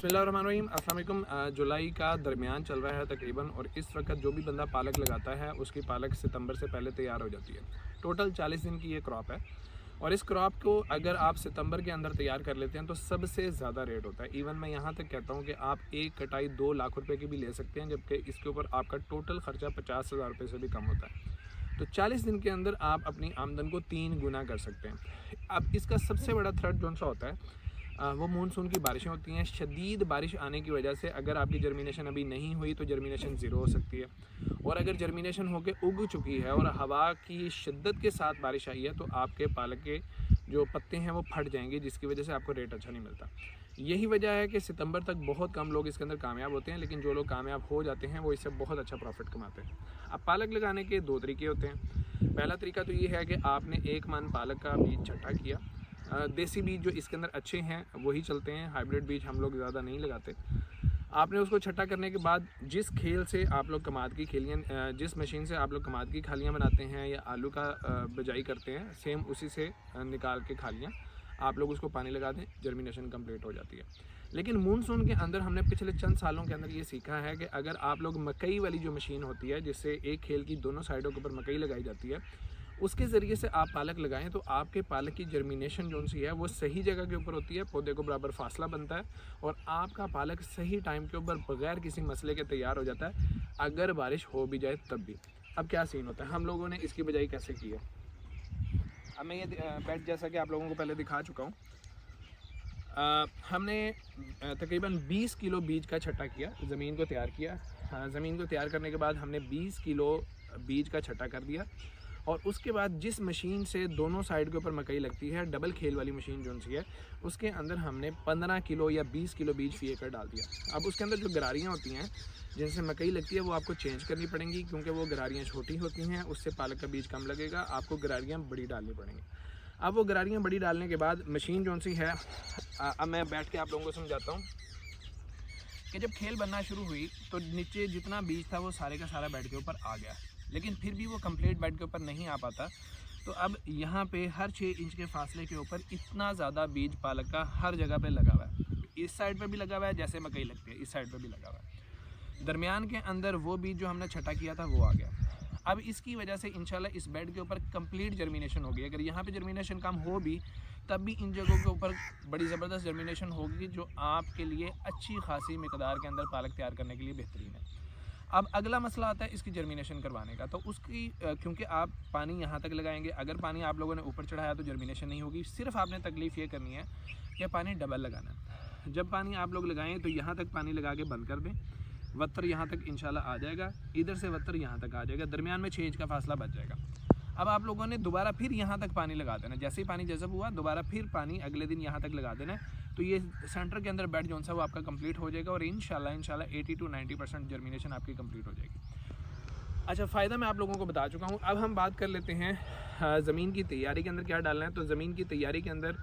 बिस्मिल्लाहिर्रहमानिर्रहीम। अस्सलाम वालेकुम। जुलाई का दरमियान चल रहा है तकरीबन, और इस वक्त जो भी बंदा पालक लगाता है उसकी पालक सितंबर से पहले तैयार हो जाती है। टोटल 40 दिन की ये क्रॉप है, और इस क्रॉप को अगर आप सितंबर के अंदर तैयार कर लेते हैं तो सबसे ज़्यादा रेट होता है। इवन मैं यहाँ तक कहता हूँ कि आप एक कटाई 2 लाख रुपए की भी ले सकते हैं, जबकि इसके ऊपर आपका टोटल ख़र्चा 50,000 रुपये से भी कम होता है। तो 40 दिन के अंदर आप अपनी आमदन को 3 गुना कर सकते हैं। अब इसका सबसे बड़ा थ्रेट कौन सा होता है, वो मानसून की बारिशें होती हैं। शदीद बारिश आने की वजह से अगर आपकी जर्मिनेशन अभी नहीं हुई तो जर्मिनेशन ज़ीरो हो सकती है, और अगर जर्मिनेशन होकर उग चुकी है और हवा की शिद्दत के साथ बारिश आई है तो आपके पालक के जो पत्ते हैं वो फट जाएंगे, जिसकी वजह से आपको रेट अच्छा नहीं मिलता। यही वजह है कि सितंबर तक बहुत कम लोग इसके अंदर कामयाब होते हैं, लेकिन जो लोग कामयाब हो जाते हैं वो इससे बहुत अच्छा प्रॉफिट कमाते हैं। अब पालक लगाने के 2 तरीके होते हैं। पहला तरीका तो ये है कि आपने 1 मन पालक का बीज छट्टा किया। देसी बीज जो इसके अंदर अच्छे हैं वही चलते हैं, हाइब्रिड बीज हम लोग ज़्यादा नहीं लगाते। आपने उसको छट्टा करने के बाद जिस खेल से आप लोग कमाद की खेलियाँ, जिस मशीन से आप लोग कमाद की खालियाँ बनाते हैं या आलू का बिजाई करते हैं, सेम उसी से निकाल के खालियाँ आप लोग उसको पानी लगा दें, जर्मिनेशन कंप्लीट हो जाती है। लेकिन मानसून के अंदर हमने पिछले चंद सालों के अंदर ये सीखा है कि अगर आप लोग मकई वाली जो मशीन होती है, जिससे एक खेल की दोनों साइडों के ऊपर मकई लगाई जाती है, उसके ज़रिए से आप पालक लगाएं तो आपके पालक की जर्मिनेशन जो सी है वो सही जगह के ऊपर होती है, पौधे को बराबर फासला बनता है, और आपका पालक सही टाइम के ऊपर बगैर किसी मसले के तैयार हो जाता है, अगर बारिश हो भी जाए तब भी। अब क्या सीन होता है, हम लोगों ने इसकी बजाई कैसे की है। अब मैं ये बेड जैसा कि आप लोगों को पहले दिखा चुका हूँ, हमने तकरीबन 20 किलो बीज का छट्टा किया, ज़मीन को तैयार किया। ज़मीन को तैयार करने के बाद हमने 20 किलो बीज का छट्टा कर दिया, और उसके बाद जिस मशीन से दोनों साइड के ऊपर मकई लगती है, डबल खेल वाली मशीन जो सी है, उसके अंदर हमने 15 किलो या 20 किलो बीज फी एकड़ डाल दिया। अब उसके अंदर जो गरारियाँ होती हैं जिनसे मकई लगती है वो आपको चेंज करनी पड़ेंगी, क्योंकि वो गरारियाँ छोटी होती हैं, उससे पालक का बीज कम लगेगा, आपको गरारियाँ बड़ी डालनी पड़ेंगी। अब वो गरारियाँ बड़ी डालने के बाद मशीन जो सी है, अब मैं बैठ के आप लोगों को समझाता हूँ कि जब खेल बनना शुरू हुई तो नीचे जितना बीज था वो सारे का सारा बेड के ऊपर आ गया, लेकिन फिर भी वो कंप्लीट बेड के ऊपर नहीं आ पाता। तो अब यहाँ पे हर 6 इंच के फासले के ऊपर इतना ज़्यादा बीज पालक का हर जगह पे लगा हुआ है। इस साइड पे भी लगा हुआ है, जैसे मकई लगती है, इस साइड पे भी लगा हुआ है। दरमियान के अंदर वो बीज जो हमने छटा किया था वो आ गया। अब इसकी वजह से इंशाल्लाह इस बेड के ऊपर कंप्लीट जर्मिनेशन होगी। अगर यहाँ पे जर्मिनेशन कम हो भी तब भी इन जगहों के ऊपर बड़ी ज़बरदस्त जर्मिनेशन होगी, जो आपके लिए अच्छी खासी मिकदार के अंदर पालक तैयार करने के लिए बेहतरीन है। अब अगला मसला आता है इसकी जर्मिनेशन करवाने का। तो उसकी क्योंकि आप पानी यहाँ तक लगाएंगे, अगर पानी आप लोगों ने ऊपर चढ़ाया तो जर्मिनेशन नहीं होगी। सिर्फ आपने तकलीफ़ ये करनी है कि पानी डबल लगाना है। जब पानी आप लोग लगाएं तो यहाँ तक पानी लगा के बंद कर दें, वत्तर यहाँ तक इंशाल्लाह आ जाएगा, इधर से वत्तर यहाँ तक आ जाएगा, दरमियान में 6 इंच का फासला बच जाएगा। अब आप लोगों ने दोबारा फिर यहाँ तक पानी लगा देना, जैसे ही पानी जज़ब हुआ दोबारा फिर पानी अगले दिन यहाँ तक लगा देना है। तो ये सेंटर के अंदर बेड जोन सा वो आपका कंप्लीट हो जाएगा, और इंशाल्लाह 80 to 90% जर्मिनेशन आपकी कंप्लीट हो जाएगी। अच्छा, फ़ायदा मैं आप लोगों को बता चुका हूँ। अब हम बात कर लेते हैं ज़मीन की तैयारी के अंदर क्या डालना है। तो ज़मीन की तैयारी के अंदर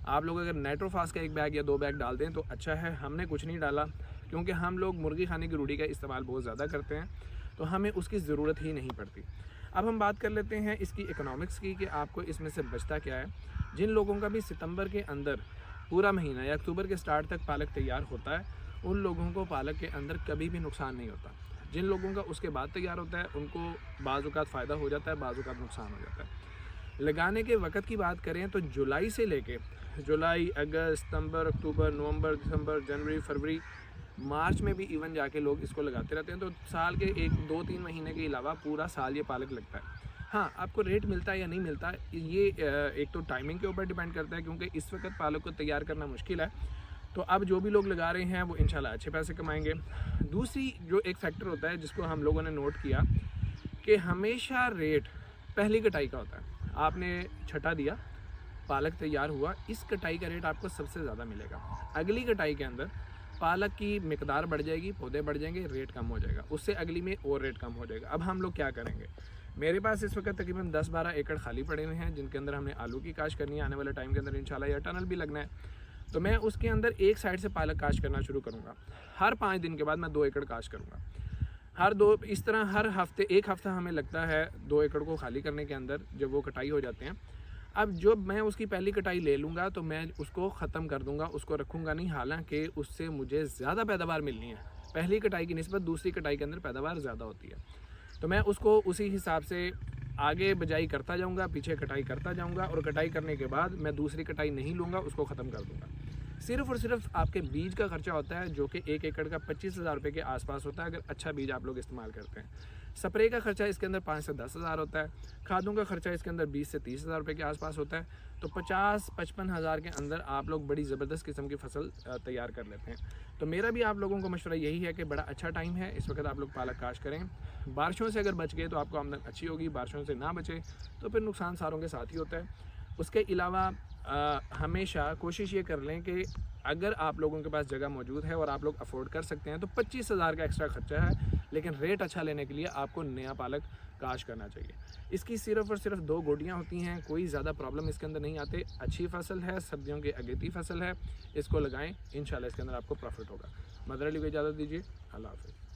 आप लोग अगर नाइट्रोफास का 1 बैग या 2 बैग डाल दें तो अच्छा है। हमने कुछ नहीं डाला, क्योंकि हम लोग मुर्गी खाने की रूढ़ी का इस्तेमाल बहुत ज़्यादा करते हैं, तो हमें उसकी ज़रूरत ही नहीं पड़ती। अब हम बात कर लेते हैं इसकी इकोनॉमिक्स की, कि आपको इसमें से बचता क्या है। जिन लोगों का भी सितंबर के अंदर पूरा महीना या अक्टूबर के स्टार्ट तक पालक तैयार होता है, उन लोगों को पालक के अंदर कभी भी नुकसान नहीं होता। जिन लोगों का उसके बाद तैयार होता है उनको बाज़ औक़ात फ़ायदा हो जाता है, बाज़ औक़ात नुकसान हो जाता है। लगाने के वक़्त की बात करें तो जुलाई से लेके जुलाई, अगस्त, सितंबर, अक्टूबर, नवंबर, दिसंबर, जनवरी, फरवरी, मार्च में भी इवन जाके लोग इसको लगाते रहते हैं। तो साल के 1, 2, 3 महीने के अलावा पूरा साल ये पालक लगता है। हाँ, आपको रेट मिलता है या नहीं मिलता है, ये एक तो टाइमिंग के ऊपर डिपेंड करता है, क्योंकि इस वक्त पालक को तैयार करना मुश्किल है। तो अब जो भी लोग लगा रहे हैं वो इंशाल्लाह अच्छे पैसे कमाएंगे। दूसरी जो एक फैक्टर होता है जिसको हम लोगों ने नोट किया, कि हमेशा रेट पहली कटाई का होता है। आपने छटा दिया, पालक तैयार हुआ, इस कटाई का रेट आपको सबसे ज़्यादा मिलेगा। अगली कटाई के अंदर पालक की मिकदार बढ़ जाएगी, पौधे बढ़ जाएंगे, रेट कम हो जाएगा, उससे अगली में और रेट कम हो जाएगा। अब हम लोग क्या करेंगे, मेरे पास इस वक्त तकरीबन 10-12 एकड़ खाली पड़े हुए हैं, जिनके अंदर हमने आलू की काश्त करनी है। आने वाले टाइम के अंदर इंशाल्लाह यह टनल भी लगना है, तो मैं उसके अंदर एक साइड से पालक काश्त करना शुरू करूँगा। हर 5 दिन के बाद मैं 2 एकड़ काश्त करूँगा। हर 2 इस तरह हर हफ्ते, 1 हफ्ता हमें लगता है 2 एकड़ को खाली करने के अंदर, जब वो कटाई हो जाते हैं। अब जब मैं उसकी पहली कटाई ले लूँगा तो मैं उसको ख़त्म कर दूँगा, उसको रखूँगा नहीं, हालांकि उससे मुझे ज़्यादा पैदावार मिलनी है। पहली कटाई की निस्बत दूसरी कटाई के अंदर पैदावार ज़्यादा होती है, तो मैं उसको उसी हिसाब से आगे बजाई करता जाऊँगा, पीछे कटाई करता जाऊँगा, और कटाई करने के बाद मैं दूसरी कटाई नहीं लूँगा, उसको ख़त्म कर दूँगा। सिर्फ़ और सिर्फ आपके बीज का खर्चा होता है, जो कि 1 एकड़ का 25,000 रुपये के आसपास होता है, अगर अच्छा बीज आप लोग इस्तेमाल करते हैं। स्प्रे का खर्चा इसके अंदर 5 से 10,000 होता है। खादों का खर्चा इसके अंदर 20 से 30,000 रुपये के आसपास होता है। तो 50-55 हज़ार के अंदर आप लोग बड़ी ज़बरदस्त किस्म की फसल तैयार कर लेते हैं। तो मेरा भी आप लोगों को मशवरा यही है कि बड़ा अच्छा टाइम है इस वक्त, आप लोग पालक काश्त करें। बारिशों से अगर बच गए तो आपको आमदन अच्छी होगी, बारिशों से ना बचे तो फिर नुकसान सारों के साथ ही होता है। उसके अलावा हमेशा कोशिश ये कर लें कि अगर आप लोगों के पास जगह मौजूद है और आप लोग अफोर्ड कर सकते हैं तो 25,000 का एक्स्ट्रा खर्चा है, लेकिन रेट अच्छा लेने के लिए आपको नया पालक काश करना चाहिए। इसकी सिर्फ़ और सिर्फ 2 गोटियाँ होती हैं, कोई ज़्यादा प्रॉब्लम इसके अंदर नहीं आते। अच्छी फसल है, सर्दियों की अगेती फसल है, इसको लगाएं, इंशाल्लाह इसके अंदर आपको प्रॉफिट होगा। मदर अली को इजाज़त दीजिए, अल्लाह हाफ़िज़।